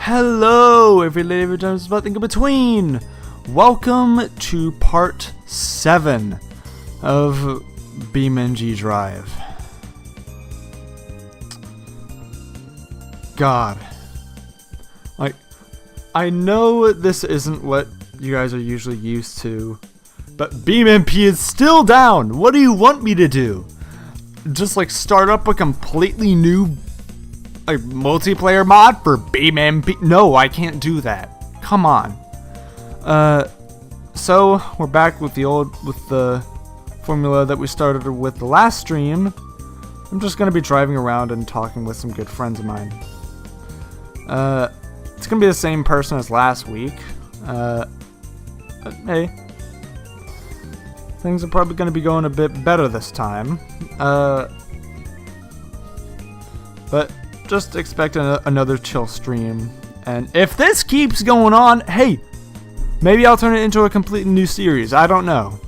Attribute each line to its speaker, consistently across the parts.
Speaker 1: Hello, every lady, every time, nothing in between. Welcome to part 7 of BeamNG Drive. God, I know this isn't what you guys are usually used to, but BeamNG is still down. What do you want me to do? Just start up a completely new multiplayer mod for BeamNG? No, I can't do that. Come on. So we're back with the formula that we started with the last stream. I'm just gonna be driving around and talking with some good friends of mine. It's gonna be the same person as last week. But hey, things are probably gonna be going a bit better this time. But just expect another chill stream. And if this keeps going on, hey, maybe I'll turn it into a completely new series. I don't know.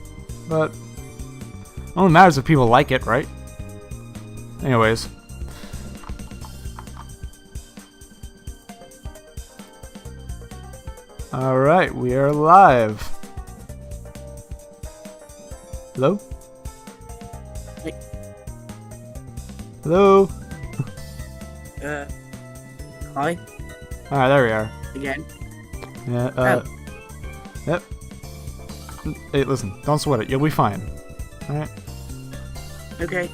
Speaker 1: But it only matters if people like it, right? Anyways. Alright, we are live. Hello?
Speaker 2: Hey.
Speaker 1: Hello?
Speaker 2: Hi.
Speaker 1: Alright, there we are.
Speaker 2: Again.
Speaker 1: Yeah, Yep. Hey, listen, don't sweat it. You'll be fine. Alright?
Speaker 2: Okay.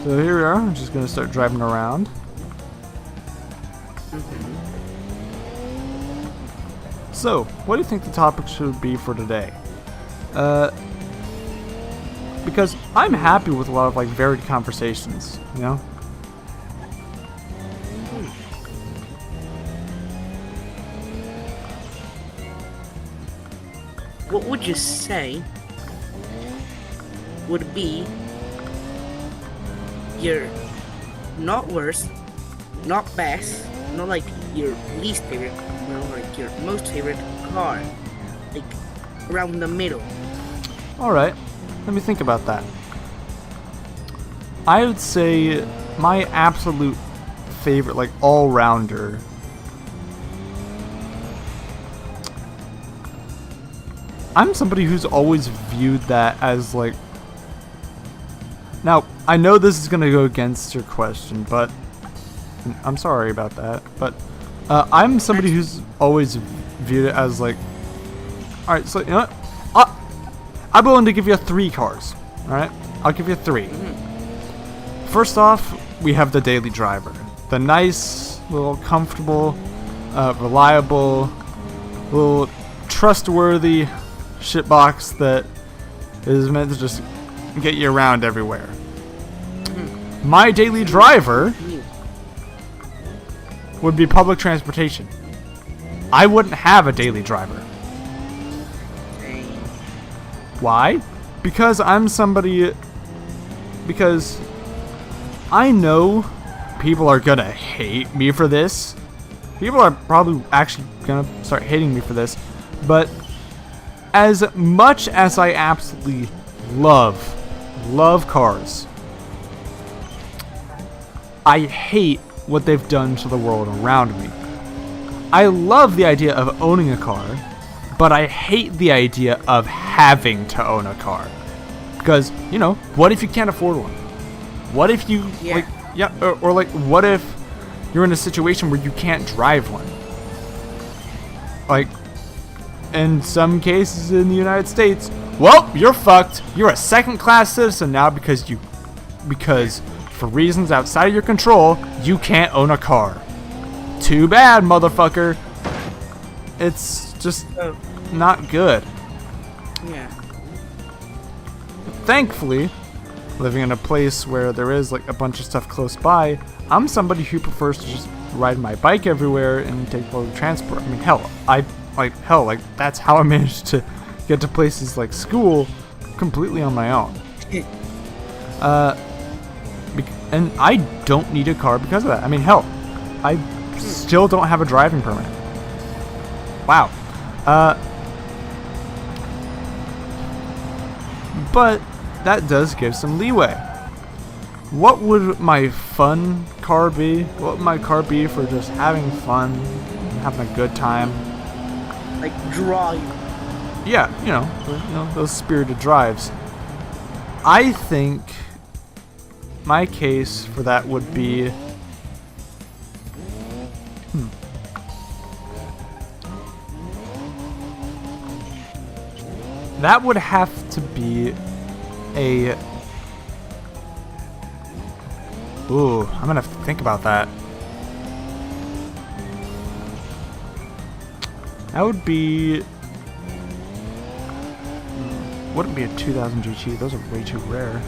Speaker 1: So here we are. I'm just gonna start driving around. So, what do you think the topic should be for today? Because I'm happy with a lot of varied conversations, you know?
Speaker 2: What would you say would be your not worst, not best, not your least favorite, but your most favorite car? Around the middle.
Speaker 1: Alright, let me think about that. I would say my absolute favorite, all-rounder. I'm somebody who's always viewed that as Now, I know this is gonna go against your question, but I'm sorry about that. But I'm somebody who's always viewed it as alright, so you know what? I'm willing to give you 3 cars. Alright? I'll give you 3. First off, we have the daily driver. The nice, little comfortable, reliable, little trustworthy shitbox that is meant to just get you around everywhere. My daily driver would be public transportation. I wouldn't have a daily driver. Why? Because because I know people are gonna hate me for this. People are probably actually gonna start hating me for this. But as much as I absolutely love cars, I hate what they've done to the world around me. I love the idea of owning a car, but I hate the idea of having to own a car. Because, what if you can't afford one? What if you, or what if you're in a situation where you can't drive one? In some cases in the United States, well, you're fucked. You're a second-class citizen now because for reasons outside of your control, you can't own a car. Too bad, motherfucker. It's just not good.
Speaker 2: Yeah.
Speaker 1: But thankfully, living in a place where there is a bunch of stuff close by, I'm somebody who prefers to just ride my bike everywhere and take public transport. I mean, hell, that's how I managed to get to places like school completely on my own. And I don't need a car because of that. I mean, hell, I still don't have a driving permit. Wow. But that does give some leeway. what would my fun car be? What would my car be for just having fun, having a good time?
Speaker 2: Like drive.
Speaker 1: Yeah, those spirited drives. I think my case for that would be that would have to be a ooh, I'm gonna think about that. That would be wouldn't be a 2000 GT. Those are way too rare.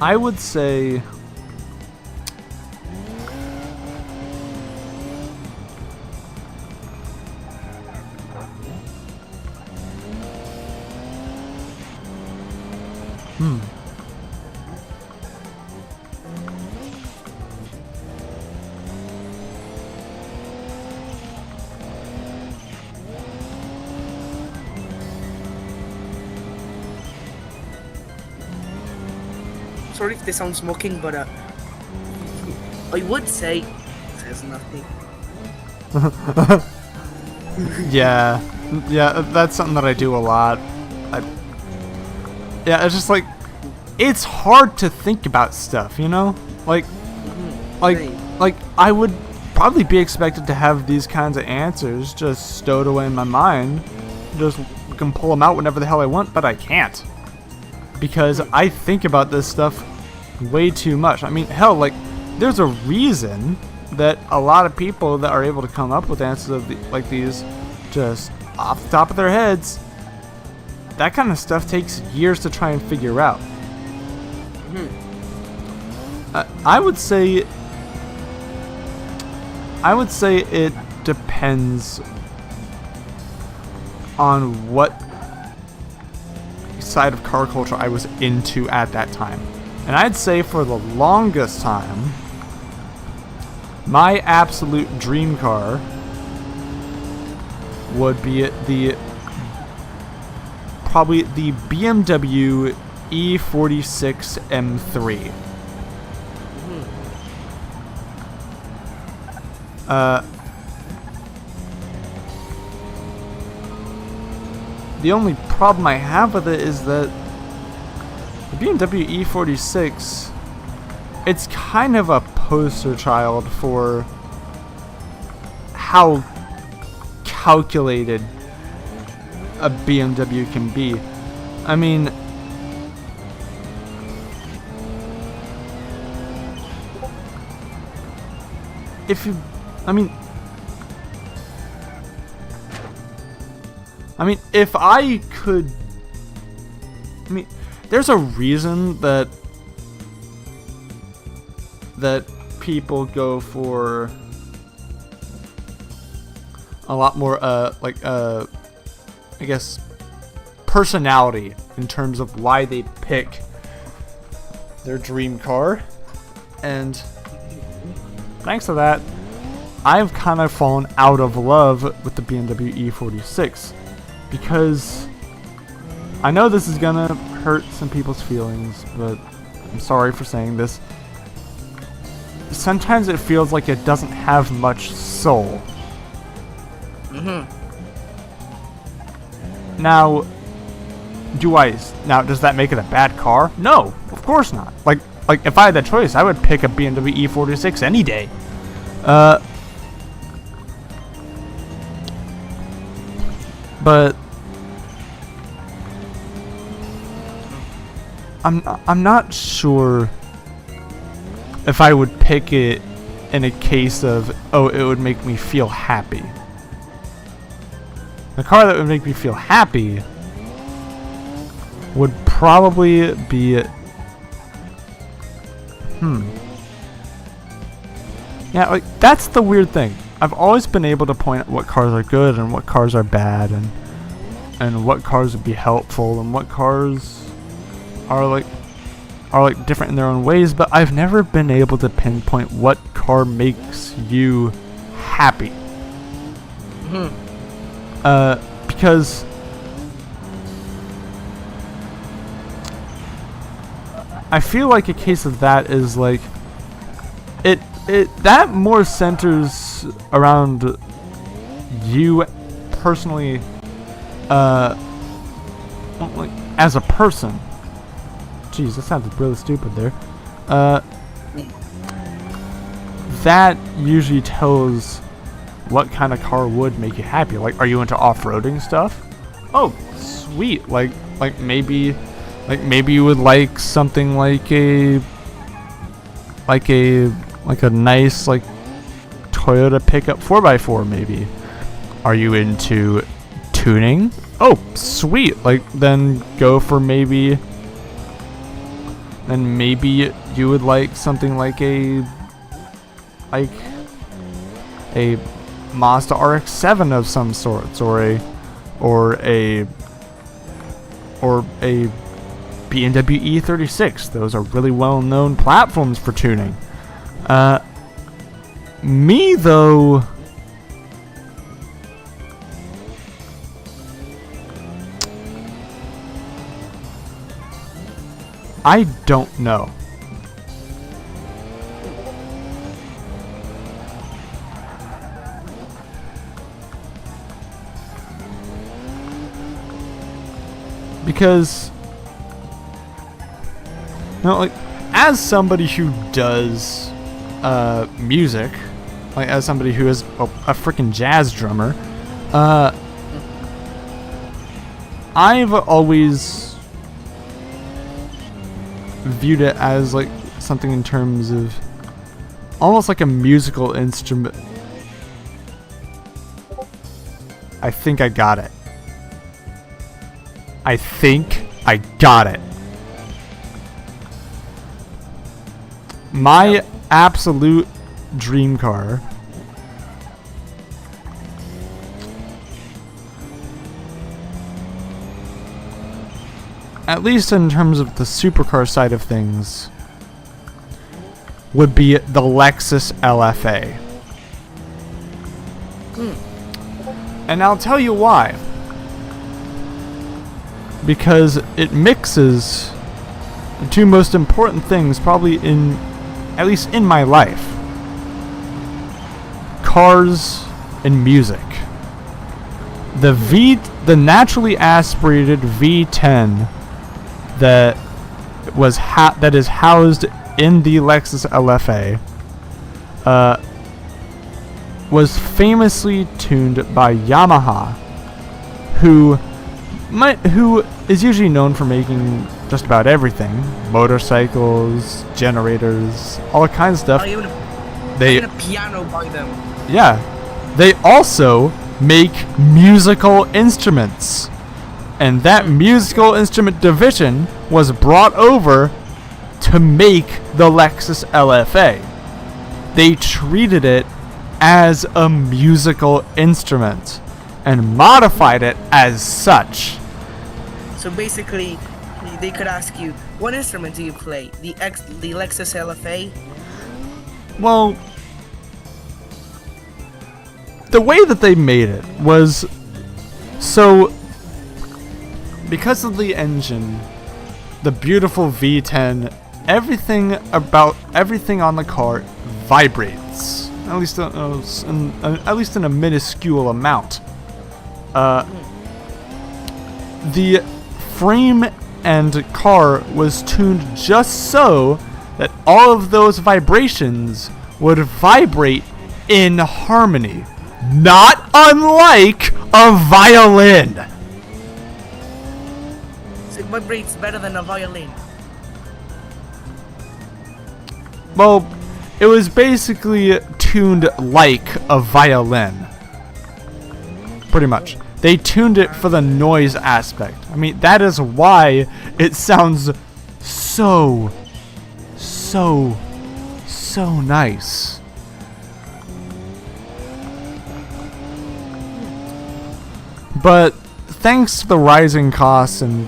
Speaker 1: I would say
Speaker 2: Sorry if this sounds mocking, but I would say it says nothing.
Speaker 1: yeah, that's something that I do a lot. Yeah, it's just like it's hard to think about stuff, like I would probably be expected to have these kinds of answers just stowed away in my mind, just can pull them out whenever the hell I want, but I can't. Because I think about this stuff way too much. I mean, hell, like, there's a reason that a lot of people that are able to come up with answers like these just off the top of their heads, that kind of stuff takes years to try and figure out. I would say it depends on what side of car culture I was into at that time. And I'd say for the longest time, my absolute dream car would be probably the BMW E46 M3. The only problem I have with it is that the BMW E46, it's kind of a poster child for how calculated a BMW can be. I mean, if I could, there's a reason that people go for a lot more, I guess, personality in terms of why they pick their dream car. And thanks to that, I've kind of fallen out of love with the BMW E46. Because I know this is gonna hurt some people's feelings, but I'm sorry for saying this. Sometimes it feels like it doesn't have much soul. Now, does that make it a bad car? No, of course not. Like if I had that choice, I would pick a BMW E46 any day. But I'm not sure if I would pick it in a case of, it would make me feel happy. The car that would make me feel happy would probably be yeah, like, that's the weird thing. I've always been able to point out what cars are good and what cars are bad, and what cars would be helpful and what cars are like different in their own ways, but I've never been able to pinpoint what car makes you happy. Because I feel like a case of that is like it that more centers around you personally, like as a person. Jeez, that sounded really stupid there. That usually tells what kind of car would make you happy. Like, are you into off-roading stuff? Oh, sweet. Like maybe you would like something like a nice like Toyota pickup 4x4 maybe. Are you into tuning? Oh, sweet. Like then maybe you would like something like a Mazda RX-7 of some sorts, or a BeamNG E36. Those are really well-known platforms for tuning. Me though, I don't know. Because, like, as somebody who does music, like as somebody who is a freaking jazz drummer, I've always viewed it as like something in terms of almost like a musical instrument. I think I got it. I think I got it. My absolute dream car at least in terms of the supercar side of things would be the Lexus LFA. And I'll tell you why. Because it mixes the two most important things probably at least in my life. Cars and music. The naturally aspirated V10 that is housed in the Lexus LFA was famously tuned by Yamaha, who is usually known for making just about everything: motorcycles, generators, all kinds of stuff.
Speaker 2: Even a piano by them.
Speaker 1: Yeah, they also make musical instruments, and that musical instrument division was brought over to make the Lexus LFA. They treated it as a musical instrument and modified it as such.
Speaker 2: So basically, they could ask you, what instrument do you play? The Lexus LFA?
Speaker 1: Well, the way that they made it was so, because of the engine, the beautiful V10, everything on the car vibrates, at least in a minuscule amount. The frame and car was tuned just so that all of those vibrations would vibrate in harmony, not unlike a violin.
Speaker 2: So it vibrates better than a violin.
Speaker 1: Well, it was basically tuned like a violin. Pretty much. They tuned it for the noise aspect. I mean, that is why it sounds so nice. But thanks to the rising costs and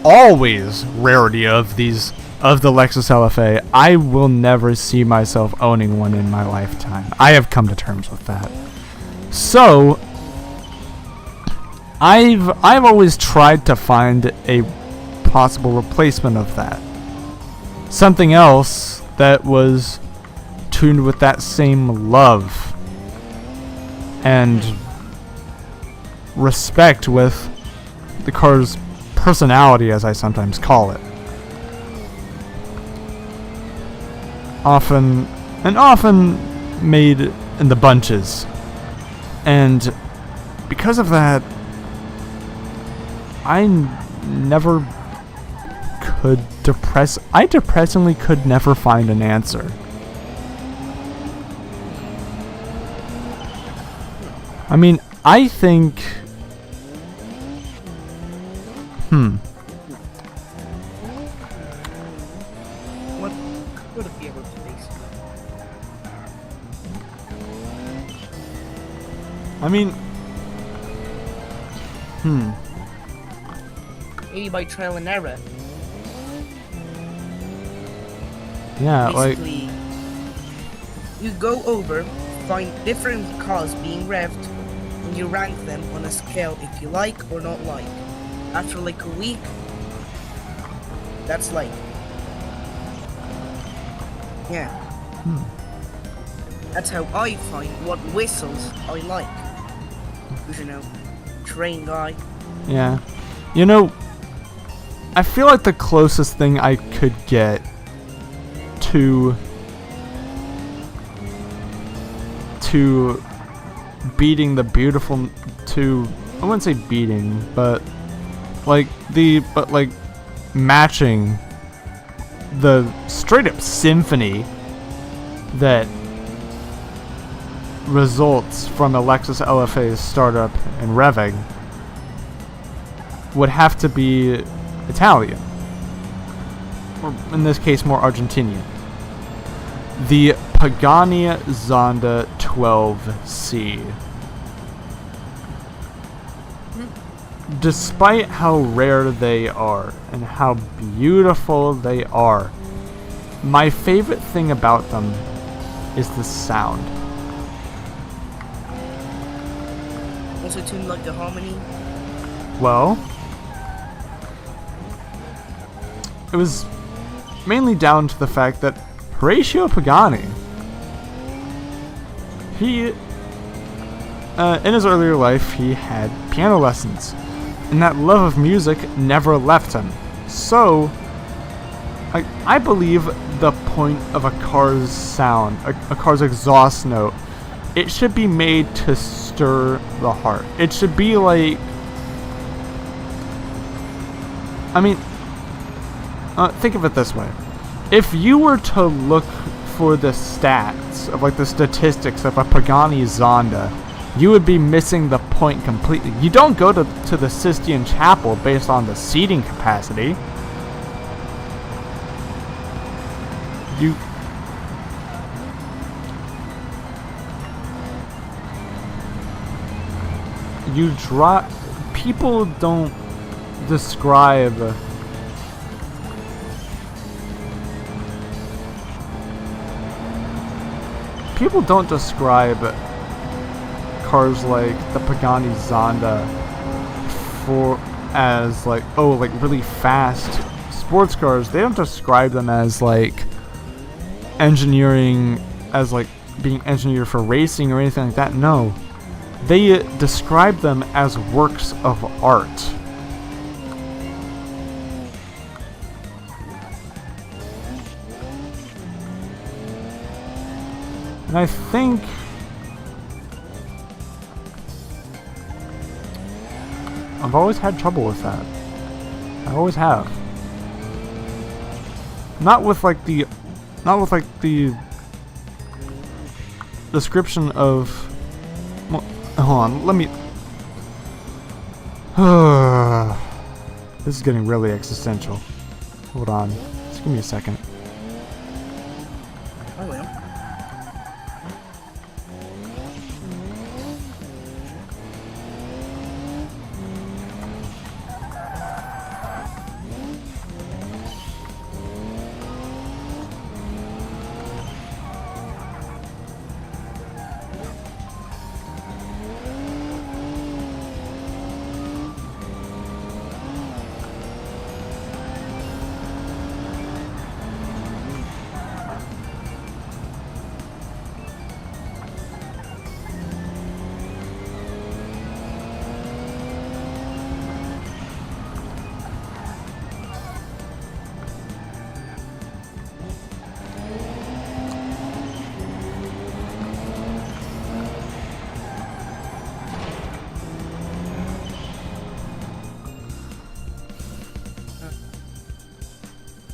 Speaker 1: always rarity of these of the Lexus LFA, I will never see myself owning one in my lifetime. I have come to terms with that. So, I've always tried to find a possible replacement of that. Something else that was tuned with that same love and respect with the car's personality, as I sometimes call it. Often made in the bunches. And because of that, I depressingly could never find an answer. I mean, I think...
Speaker 2: What could it be able to base?
Speaker 1: I mean...
Speaker 2: Maybe by trial and error.
Speaker 1: Yeah, like...
Speaker 2: Basically, you go over, find different cars being revved, and you rank them on a scale if you like or not like. After like a week, that's like... Yeah. That's how I find what whistles I like. Because, you know, train guy.
Speaker 1: Yeah. You know, I feel like the closest thing I could get to beating the beautiful... I wouldn't say beating, but... matching the straight up symphony that results from a Lexus LFA's startup and revving would have to be Italian, or in this case more Argentinian. The Pagani Zonda 12C. Despite how rare they are and how beautiful they are, my favorite thing about them is the sound.
Speaker 2: Also tuned like the harmony.
Speaker 1: Well, it was mainly down to the fact that Horatio Pagani, he, in his earlier life, he had piano lessons. And that love of music never left him. So, I believe the point of a car's sound, a car's exhaust note, it should be made to stir the heart. It should be like... I mean, think of it this way. If you were to look for the stats of the statistics of a Pagani Zonda, you would be missing the point completely. You don't go to the Sistine Chapel based on the seating capacity. People don't describe cars like the Pagani Zonda as really fast sports cars. They don't describe them as engineering, as being engineered for racing or anything like that. No, they describe them as works of art. And I think I've always had trouble with that. I always have. Not with the description of... Well, hold on, let me... This is getting really existential. Hold on. Just give me a second.
Speaker 2: I will.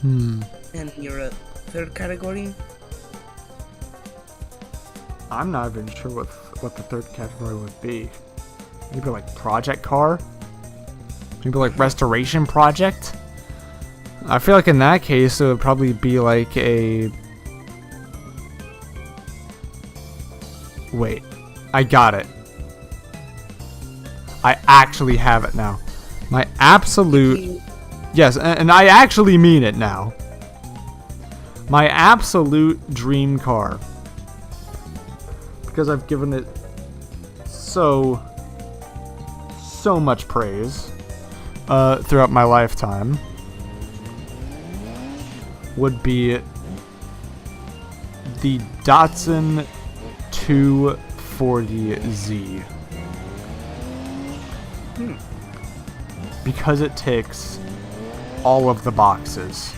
Speaker 1: Hmm.
Speaker 2: And your third category?
Speaker 1: I'm not even sure what the third category would be. Maybe like project car? Maybe like restoration project? I feel like in that case it would probably be like a... Wait. I got it. I actually have it now. My absolute... Yes, and I actually mean it now. My absolute dream car. Because I've given it so much praise throughout my lifetime, would be the Datsun 240Z. Because it ticks all of the boxes.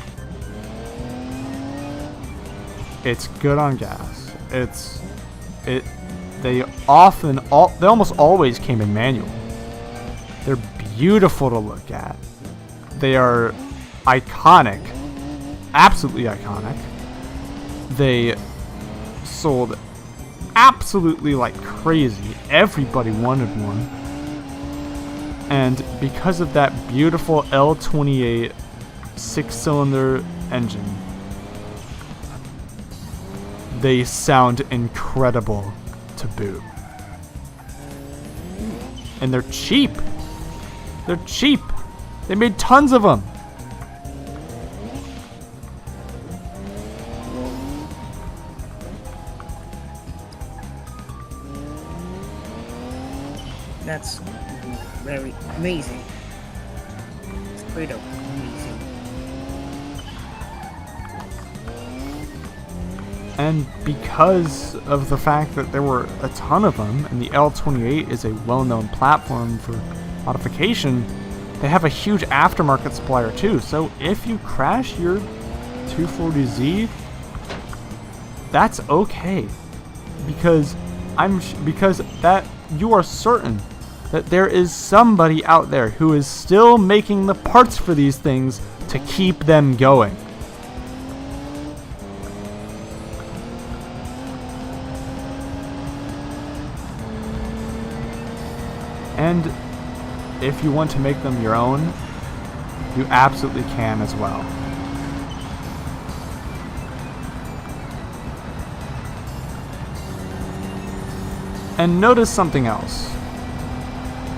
Speaker 1: It's good on gas. They almost always came in manual. They're beautiful to look at. They are iconic. Absolutely iconic. They sold absolutely like crazy. Everybody wanted one. And because of that beautiful L28 6-cylinder engine, they sound incredible to boot. And they're cheap. They're cheap. They made tons of them.
Speaker 2: That's very amazing. Straight up amazing.
Speaker 1: And because of the fact that there were a ton of them, and the L28 is a well-known platform for modification, they have a huge aftermarket supplier too. So if you crash your 240Z, that's okay, because you are certain that there is somebody out there who is still making the parts for these things to keep them going. And if you want to make them your own, you absolutely can as well. And notice something else.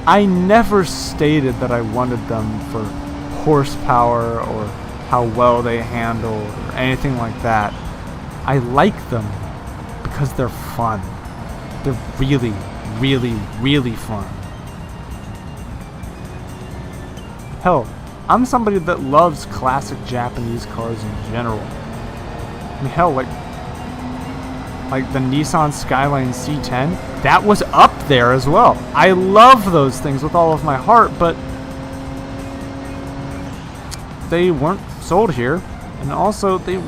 Speaker 1: I never stated that I wanted them for horsepower or how well they handle or anything like that. I like them because they're fun. They're really, really, really fun. Hell, I'm somebody that loves classic Japanese cars in general. I mean, hell, like the Nissan Skyline C10, that was up there as well. I love those things with all of my heart, but they weren't sold here, and also the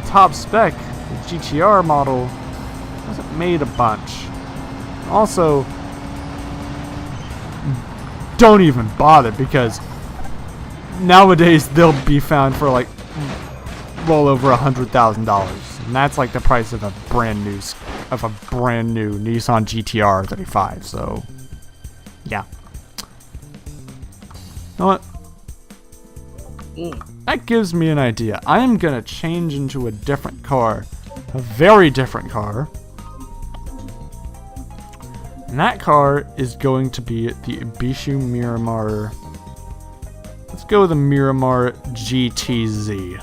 Speaker 1: top spec, the GTR model, wasn't made a bunch. Also, don't even bother, because nowadays they'll be found for like well over $100,000, and that's like the price of a brand new Nissan GTR 35. So, yeah. You know what? That gives me an idea. I am gonna change into a different car, a very different car, and that car is going to be the Ibishu Miramar. Let's go with the Miramar GTZ.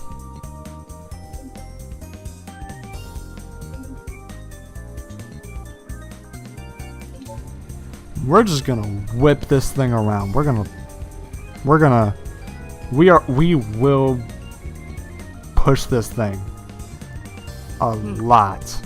Speaker 1: We're just gonna whip this thing around. We will push this thing a lot.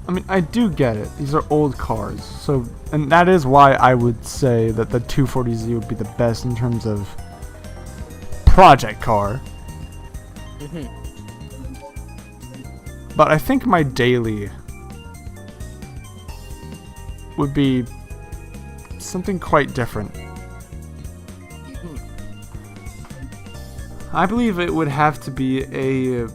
Speaker 1: I mean, I do get it. These are old cars, so, and that is why I would say that the 240Z would be the best in terms of project car.
Speaker 2: Mhm.
Speaker 1: But I think my daily would be something quite different.
Speaker 2: Mhm.
Speaker 1: I believe it would have to be a...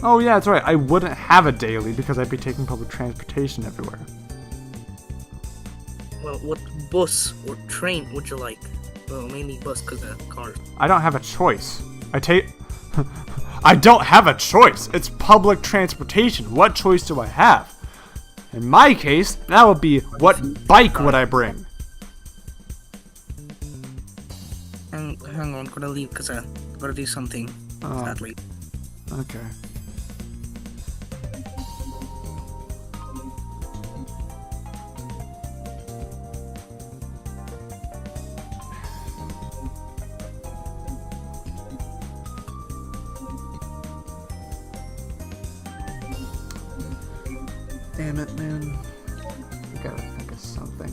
Speaker 1: Oh yeah, that's right. I wouldn't have a daily because I'd be taking public transportation everywhere.
Speaker 2: Well, what bus or train would you like? Well, mainly bus because of cars.
Speaker 1: I don't have a choice. I don't have a choice. It's public transportation. What choice do I have? In my case, that would be what bike would I bring?
Speaker 2: Hang on, gotta leave because I gotta do something. Sadly.
Speaker 1: Okay. Damn it, man. I gotta think of something.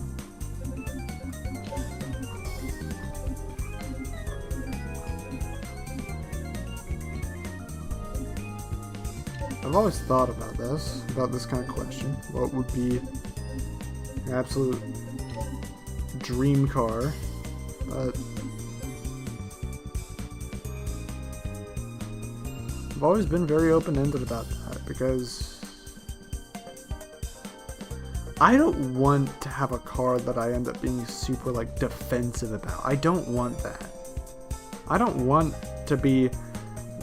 Speaker 1: I've always thought about this kind of question. What would be your absolute dream car? But I've always been very open-ended about that because I don't want to have a car that I end up being super like defensive about. I don't want that. I don't want to be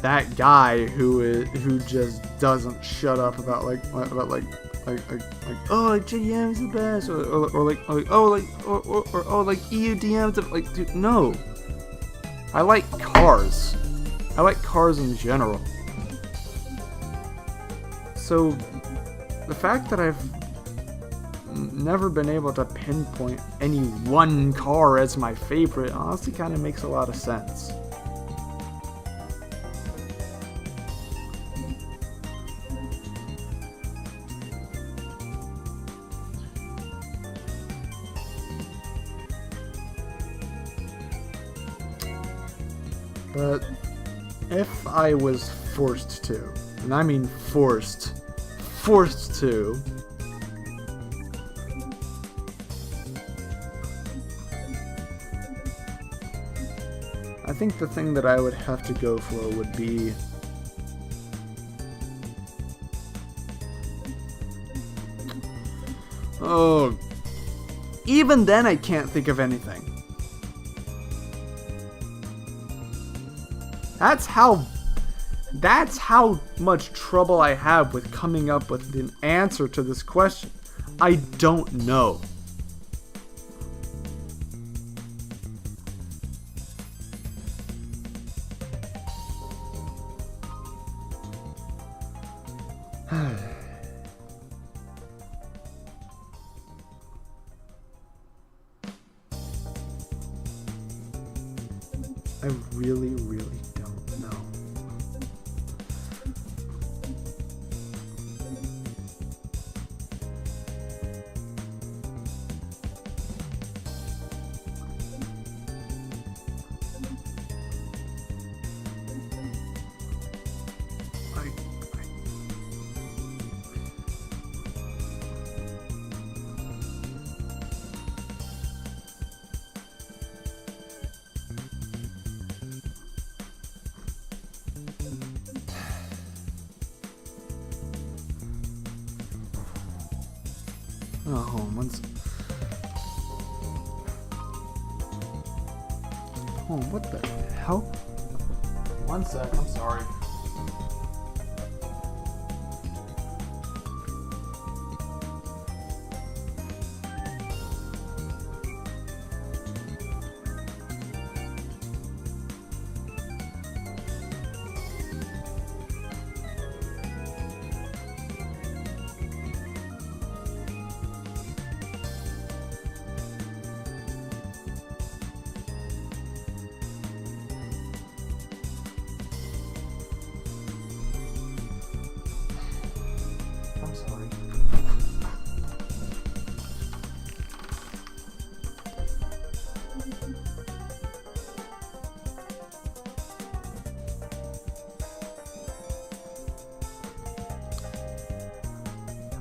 Speaker 1: that guy who just doesn't shut up about like oh like JDM's the best or like EUDM's like dude, no. I like cars. I like cars in general. So the fact that I've never been able to pinpoint any one car as my favorite honestly kind of makes a lot of sense. But if I was forced to, and I mean forced to, I think the thing that I would have to go for would be even then I can't think of anything. That's how much trouble I have with coming up with an answer to this question. I don't know. I really don't know. Oh, hold on, what the hell? One sec, I'm sorry.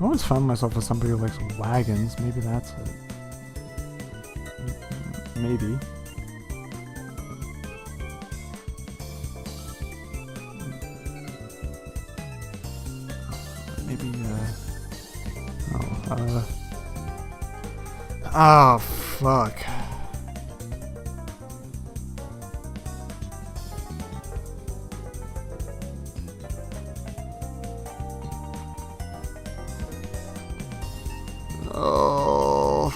Speaker 1: I always found myself as somebody who likes wagons. Maybe that's it. Maybe. Maybe, oh, fuck. Oh.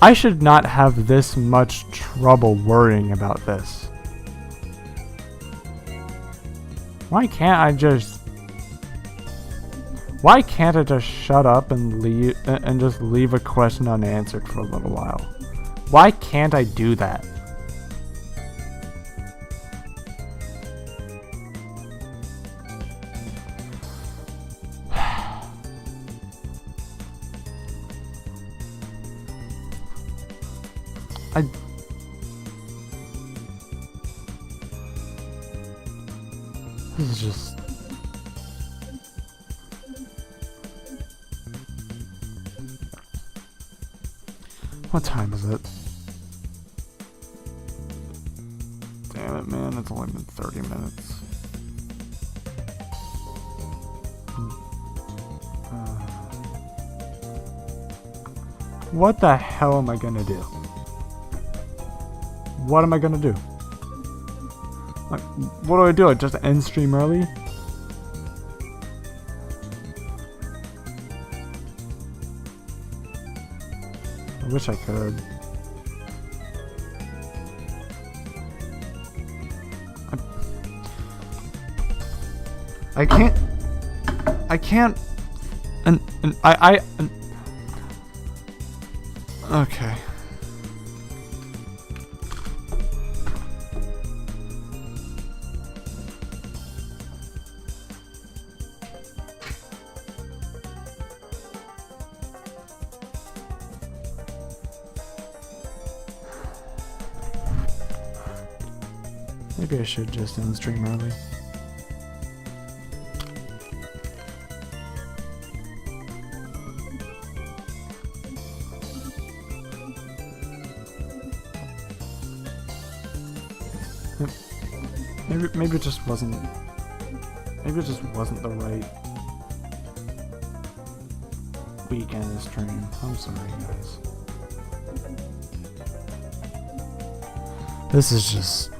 Speaker 1: I should not have this much trouble worrying about this. Why can't I just shut up and leave and just leave a question unanswered for a little while? Why can't I do that? This is just... What time is it? Damn it, man. It's only been 30 minutes. What the hell am I gonna do? What am I gonna do? Like, what do? I just end stream early? I wish I could. I can't. And okay. Maybe I should just end stream early. Maybe it just wasn't. Maybe it just wasn't the right weekend to stream. I'm sorry, guys. This is just.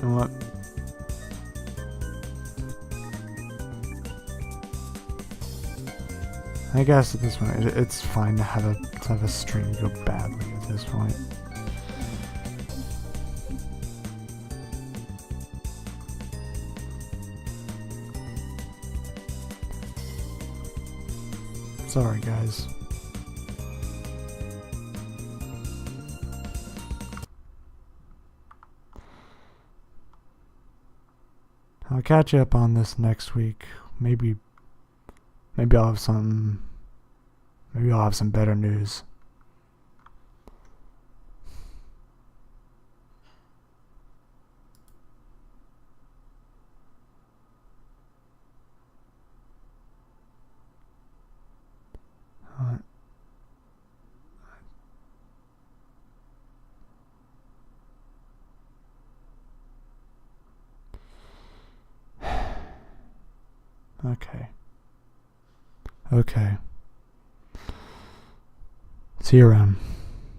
Speaker 1: You know what? I guess at this point, it's fine to have a stream go badly at this point. Sorry, guys. I'll catch you up on this next week. Maybe I'll have some. Maybe I'll have some better news. Okay. Okay. See you around.